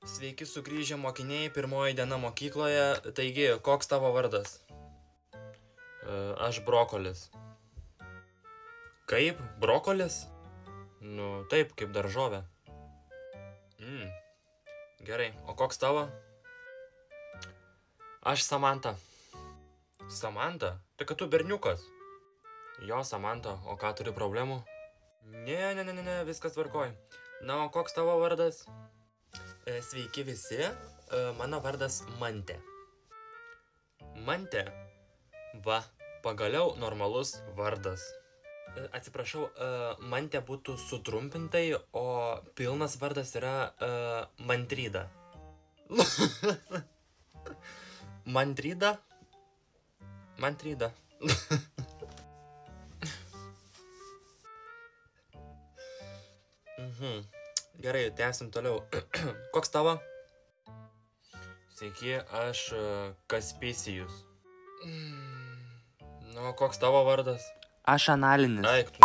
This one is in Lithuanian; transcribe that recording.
Sveiki sugrįžę mokiniai, pirmoji diena mokykloje. Taigi, koks tavo vardas? Aš Brokolis. Kaip? Brokolis? Nu, taip, kaip daržovė. Gerai, o koks tavo? Aš Samanta. Samanta? Tai kad tu berniukas. Jo, Samanta, o ką turi problemų? Ne, viskas tvarkoj. Na, o koks tavo vardas? Sveiki visi, mano vardas Mantė. Mantė? Va, pagaliau normalus vardas. Atsiprašau, Mantė būtų sutrumpintai, o pilnas vardas yra Mantryda. Mantryda? Mantryda. Gerai, tęsim toliau. Koks tavo? Sveiki, aš Kaspysijus. Nu, koks tavo vardas? Aš Analinis. Eik tu.